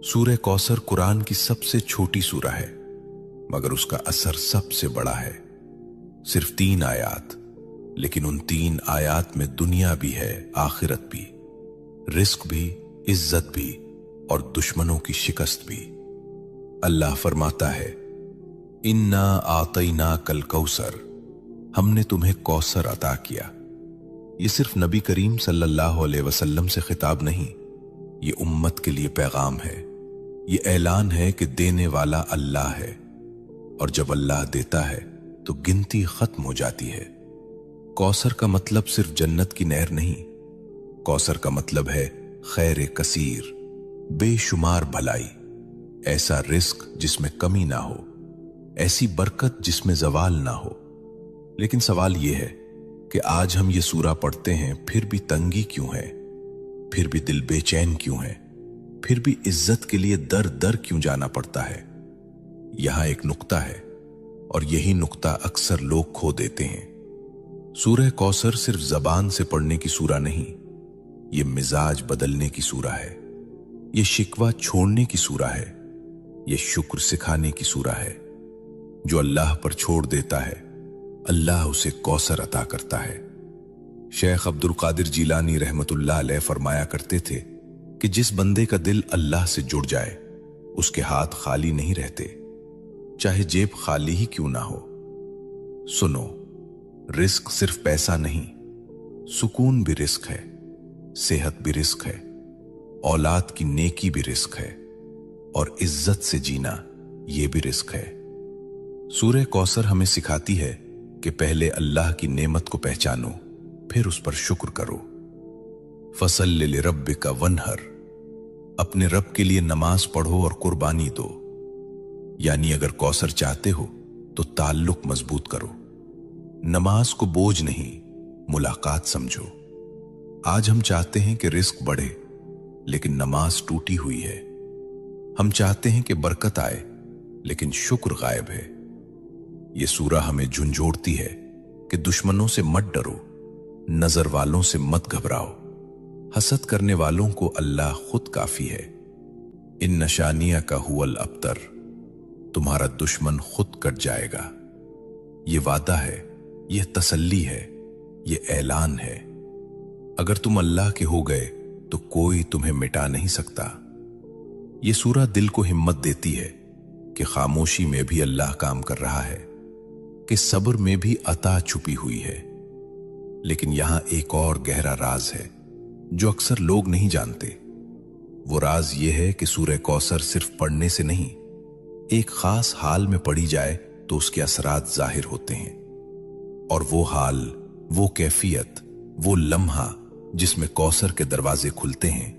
सूरह कौसर कुरान की सबसे छोटी सूरह है, मगर उसका असर सबसे बड़ा है। सिर्फ 3 आयात, लेकिन उन 3 आयात में दुनिया भी है, आखिरत भी, रिस्क भी, इज्जत भी और दुश्मनों की शिकस्त भी। अल्लाह फरमाता है, इन्ना आतैना कल कौसर, हमने तुम्हें कौसर अता किया। ये सिर्फ नबी करीम सल्लल्लाहु अलैहि वसल्लम से खिताब नहीं, ये उम्मत के लिए पैगाम है। ये ऐलान है कि देने वाला अल्लाह है, और जब अल्लाह देता है तो गिनती खत्म हो जाती है। कौसर का मतलब सिर्फ जन्नत की नहर नहीं, कौसर का मतलब है खैर कसीर, बेशुमार भलाई, ऐसा रिस्क जिसमें कमी ना हो, ऐसी बरकत जिसमें जवाल ना हो। लेकिन सवाल यह है कि आज हम ये सूरा पढ़ते हैं, फिर भी तंगी क्यों है, फिर भी दिल बेचैन क्यों है, फिर भी इज्जत के लिए दर दर क्यों जाना पड़ता है। यहां एक नुक्ता है, और यही नुक्ता अक्सर लोग खो देते हैं। सूरह कौसर सिर्फ जबान से पढ़ने की सूरा नहीं, ये मिजाज बदलने की सूरा है, ये शिकवा छोड़ने की सूरा है, ये शुक्र सिखाने की सूरा है। जो अल्लाह पर छोड़ देता है, अल्लाह उसे कौसर अता करता है। शेख अब्दुल कादिर जीलानी रहमतुल्लाह अलैह फरमाया करते थे कि जिस बंदे का दिल अल्लाह से जुड़ जाए, उसके हाथ खाली नहीं रहते, चाहे जेब खाली ही क्यों ना हो। सुनो, रिस्क सिर्फ पैसा नहीं, सुकून भी रिस्क है, सेहत भी रिस्क है, औलाद की नेकी भी रिस्क है, और इज्जत से जीना यह भी रिस्क है। सूरह कौसर हमें सिखाती है कि पहले अल्लाह की नेमत को पहचानो, फिर उस पर शुक्र करो। फसल्लि लिरब्बिका वन्हर, अपने रब के लिए नमाज पढ़ो और कुर्बानी दो। यानी अगर कौसर चाहते हो तो ताल्लुक मजबूत करो, नमाज को बोझ नहीं, मुलाकात समझो। आज हम चाहते हैं कि रिस्क बढ़े, लेकिन नमाज टूटी हुई है। हम चाहते हैं कि बरकत आए, लेकिन शुक्र गायब है। यह सूरा हमें झुंझोड़ती है कि दुश्मनों से मत डरो, नजर वालों से मत घबराओ, हसद करने वालों को अल्लाह खुद काफी है। इन नशानिया का हुवल अबतर, तुम्हारा दुश्मन खुद कट जाएगा। ये वादा है, यह तसल्ली है, यह ऐलान है। अगर तुम अल्लाह के हो गए तो कोई तुम्हें मिटा नहीं सकता। यह सूरा दिल को हिम्मत देती है कि खामोशी में भी अल्लाह काम कर रहा है, कि सब्र में भी अता छुपी हुई है। लेकिन यहां एक और गहरा राज है जो अक्सर लोग नहीं जानते। वो राज ये है कि सूरह कौसर सिर्फ पढ़ने से नहीं, एक खास हाल में पढ़ी जाए तो उसके असरात जाहिर होते हैं। और वो हाल, वो कैफियत, वो लम्हा जिसमें कौसर के दरवाजे खुलते हैं,